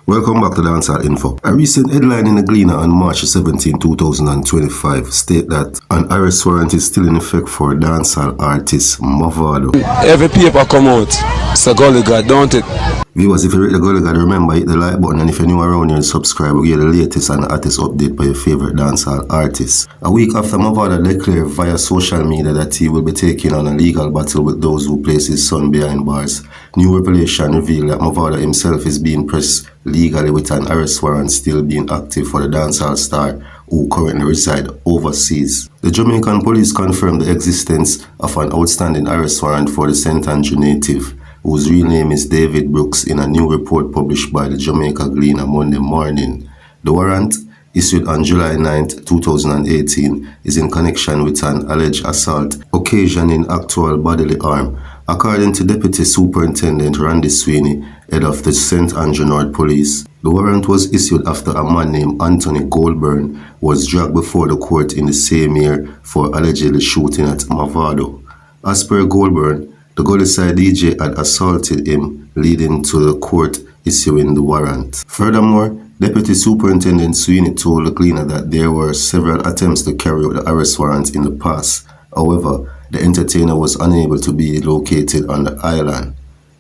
Welcome back to Dancehall Info. A recent headline in the Gleaner on March 17, 2025 state that an arrest warrant is still in effect for dancehall artist Movado. Every paper come out, it's a gully god, don't it? Viewers, if you rate the gully god, remember hit the like button, and if you're new around here, subscribe. We get the latest and hottest update by your favorite dancehall artists. A week after Movado declared via social media that he will be taking on a legal battle with those who place his son behind bars, new revelation revealed that Movado himself is being pressed legally with an arrest warrant still being active for the dancehall star who currently reside overseas. The Jamaican police confirmed the existence of an outstanding arrest warrant for the St. Andrew native, whose real name is David Brooks, in a new report published by the Jamaica Gleaner Monday morning. The warrant, issued on July 9, 2018, is in connection with an alleged assault occasioning actual bodily harm. According to Deputy Superintendent Randy Sweeney, head of the St. Andrew North Police, the warrant was issued after a man named Anthony Goldburn was dragged before the court in the same year for allegedly shooting at Movado. As per Goldburn, the Gully-side DJ had assaulted him, leading to the court issuing the warrant. Furthermore, Deputy Superintendent Sweeney told the Gleaner that there were several attempts to carry out the arrest warrant in the past. However, the entertainer was unable to be located on the island.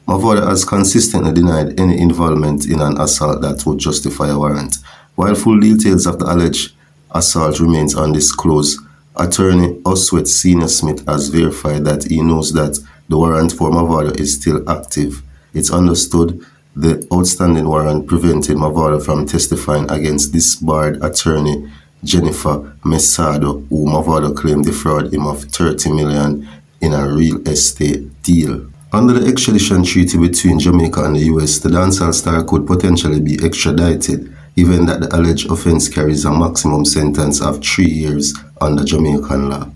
Movado has consistently denied any involvement in an assault that would justify a warrant. While full details of the alleged assault remains undisclosed, attorney Oswald Senior Smith has verified that he knows that the warrant for Movado is still active. It's understood the outstanding warrant prevented Movado from testifying against disbarred attorney Jennifer Mesado, who Movado claimed defrauded him of $30 million in a real estate deal. Under the extradition treaty between Jamaica and the US, the dancehall star could potentially be extradited, given that the alleged offense carries a maximum sentence of 3 years under Jamaican law.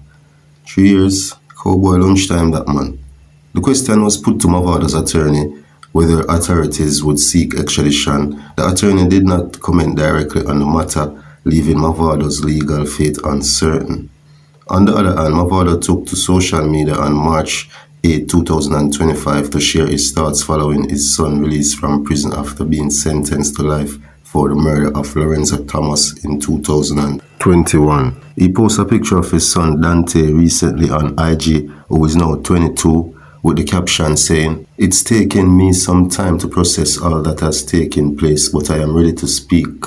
3 years? Cowboy lunchtime, that man. The question was put to Movado's attorney whether authorities would seek extradition. The attorney did not comment directly on the matter, leaving Movado's legal fate uncertain. On the other hand, Movado took to social media on March 8, 2025 to share his thoughts following his son release from prison after being sentenced to life for the murder of Lorenzo Thomas in 2021. He posted a picture of his son Dante recently on IG, who is now 22, with the caption saying, "It's taken me some time to process all that has taken place, but I am ready to speak.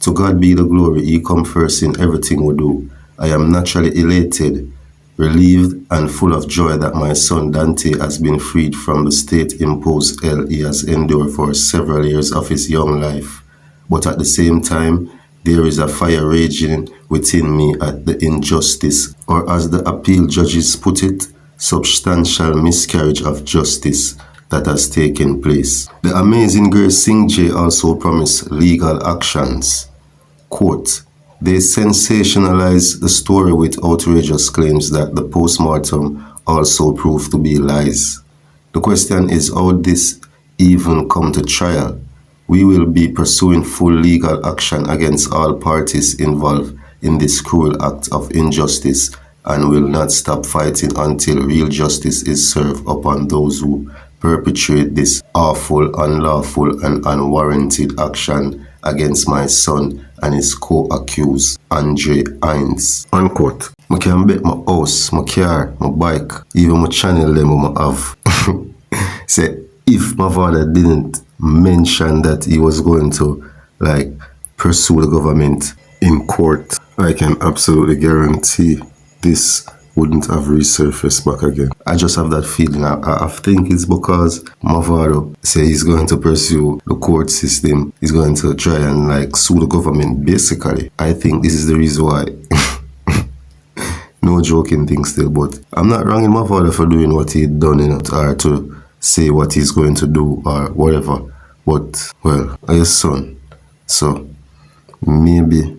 To God be the glory, He come first in everything we do. I am naturally elated, relieved, and full of joy that my son Dante has been freed from the state-imposed hell he has endured for several years of his young life. But at the same time, there is a fire raging within me at the injustice, or as the appeal judges put it, substantial miscarriage of justice that has taken place." The Amazing Grace Singh J also promised legal actions. Quote, "They sensationalize the story with outrageous claims that the post-mortem also proved to be lies. The question is how this even come to trial. We will be pursuing full legal action against all parties involved in this cruel act of injustice and will not stop fighting until real justice is served upon those who perpetrate this awful, unlawful, and unwarranted action against my son and his co-accused, Andre Hines." Unquote. I can bet my house, my car, my bike, even my channel them I have. Say, if my father didn't mention that he was going to pursue the government in court, I can absolutely guarantee this wouldn't have resurfaced back again. I just have that feeling. I think it's because Movado say he's going to pursue the court system. He's going to try and sue the government, basically. I think this is the reason why. No joking thing still, but I'm not wronging Movado for doing what he done in it, or to say what he's going to do or whatever. But, well, I his son. So, maybe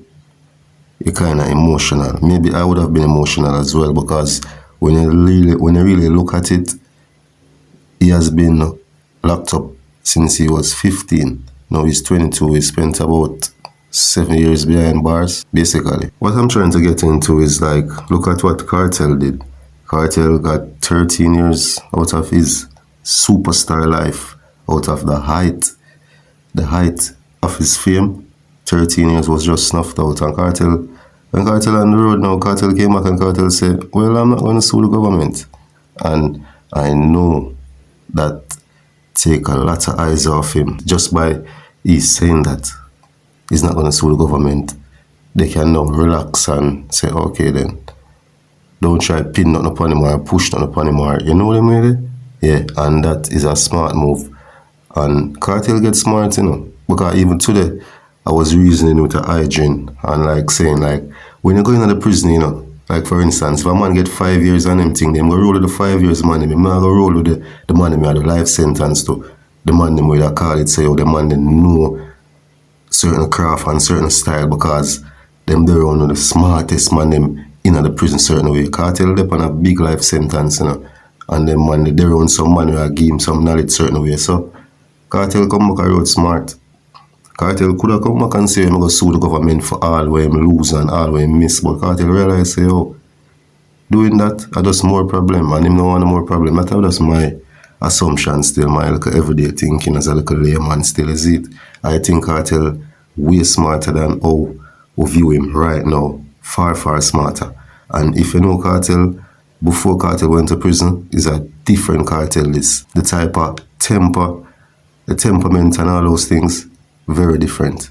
you're kind of emotional. Maybe I would have been emotional as well, because when you really look at it, he has been locked up since he was 15. Now he's 22. He spent about 7 years behind bars, basically. What I'm trying to get into is look at what Cartel did. Cartel got 13 years out of his superstar life, out of the height his fame. 13 years was just snuffed out. And Cartel, when Cartel on the road now, Cartel came back and Cartel said, well, I'm not going to sue the government. And I know that take a lot of eyes off him just by he's saying that he's not going to sue the government. They can now relax and say, okay then, don't try to pin nothing upon him or push nothing upon him, or you know what I mean? Yeah, and that is a smart move. And Cartel gets smart, you know, because even today I was reasoning with a hygiene and like saying like, when you go into the prison, you know, like for instance, if a man get 5 years on them thing, them go roll with the 5 years man, I'm not go roll with the man them had the life sentence to the man them with a call it say, oh, the man them know certain craft and certain style because them they're one of the smartest man them in the prison certain way. Cartel them on a big life sentence, you know, and them man they're on some man who give him some knowledge certain way. So Cartel come back and road smart. Cartel could have come back and say, I'm going to sue the government for all where him lose and all where him miss. But Cartel realize, say, oh, doing that, I just more problem. And him no want more problem. That's just my assumption still, my little everyday thinking as a little layman still is it. I think Cartel way smarter than how we view him right now. Far, far smarter. And if you know Cartel, before Cartel went to prison, is a different Cartel list. The type of temper, the temperament and all those things, very different.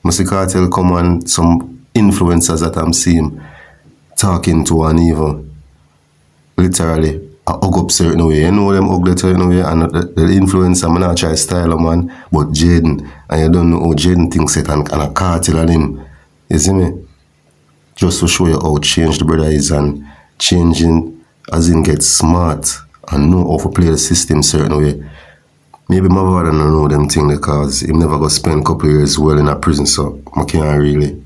Must Cartel come on some influencers that I'm seeing talking to and even literally I hug up certain way. You know them hug that certain way and the influencer, I'm not try style a man, but Jaden, and you don't know how Jaden thinks it and a Cartel on him. You see me? Just to show you how changed the brother is and changing as in get smart and know how to play the system certain way. Maybe Movado don't know them thing because he never got spend a couple of years well in a prison, so I can't really,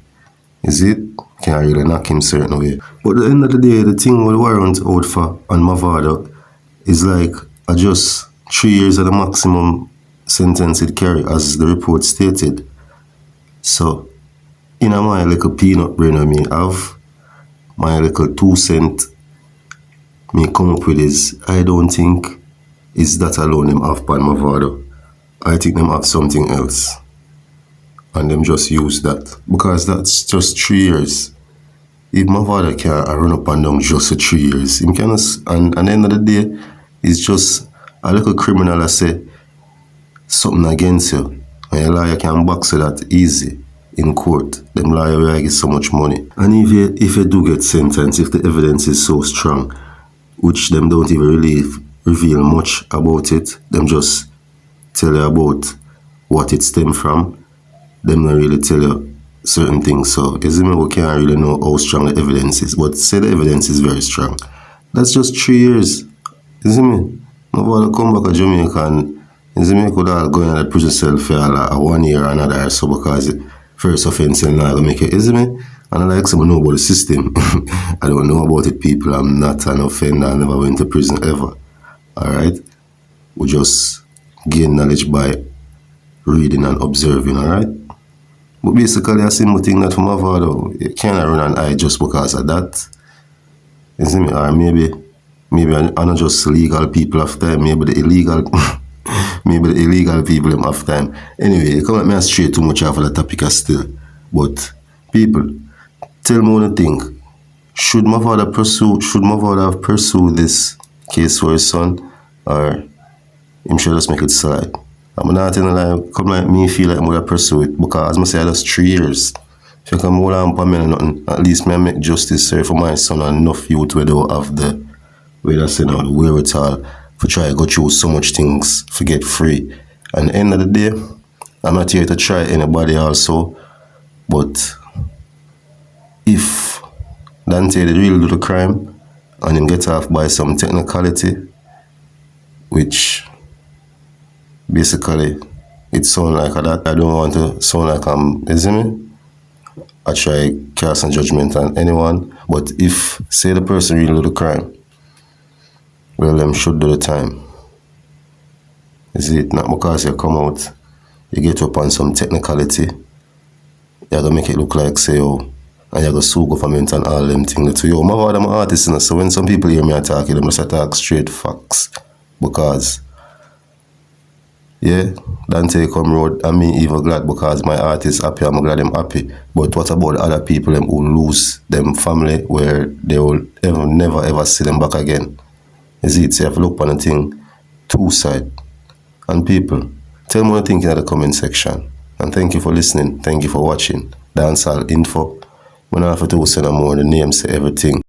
is it? Can't really knock him certain way. But at the end of the day, the thing with the warrant out for on Movado is like just 3 years of the maximum sentence it carry, as the report stated. So, in my little peanut brain me have my little 2 cent me come up with is, I don't think is that alone them have pan Movado. I think them have something else. And them just use that. Because that's just 3 years. If Movado can run up and down just for 3 years, him can, and at the end of the day, it's just a little criminal that say something against you. And a lawyer can box you that easy in court. Them lawyer will get so much money. And if you do get sentenced, if the evidence is so strong, which them don't even really reveal much about it, them just tell you about what it stem from, them not really tell you certain things. So we can't really know how strong the evidence is, but say the evidence is very strong. That's just 3 years. You see me? Nobody come back to Jamaica and could all go in the prison cell for a 1 year or another or so because the first offense is not gonna make it. You see me? And I like some know about the system. I don't know about it, people. I'm not an offender. I never went to prison ever. Alright? We just gain knowledge by reading and observing, alright? But basically, a simple thing that from Movado, you can't run an eye just because of that. You see me? Or maybe I'm not just legal people of time, maybe the illegal people have time. Anyway, you come at me straight too much off of the topic still. But people, tell me what you think. Should Movado have pursued this case for his son, or him should just make it slide? I'm not telling like come like me feel like I'm gonna pursue it because as I say that's 3 years. If you come hold on for me or nothing, at least me make justice serve for my son and enough youth where they don't have the the wherewithal for try to go through so much things to get free. And at the end of the day, I'm not here to try anybody also, but if Dante did really do the crime and him get off by some technicality, which basically it sound like that, I don't want to sound like I try casting judgment on anyone, but if say the person really do the crime, well them should do the time. Is it not because you come out, you get up on some technicality, you're gonna make it look like say and you're gonna sue government and all them things to you. My father, I'm an artist, you know, so when some people hear me talking, they must talk straight facts. Because Yeah, Dante come road and me even glad because my artist happy, I'm glad them happy. But what about the other people them who lose them family where they will never ever see them back again? Is it? So you have to look on the thing, two side. And people, tell me what you think in the comment section. And thank you for listening. Thank you for watching. Dancehall info. When I have to send more, the name say everything.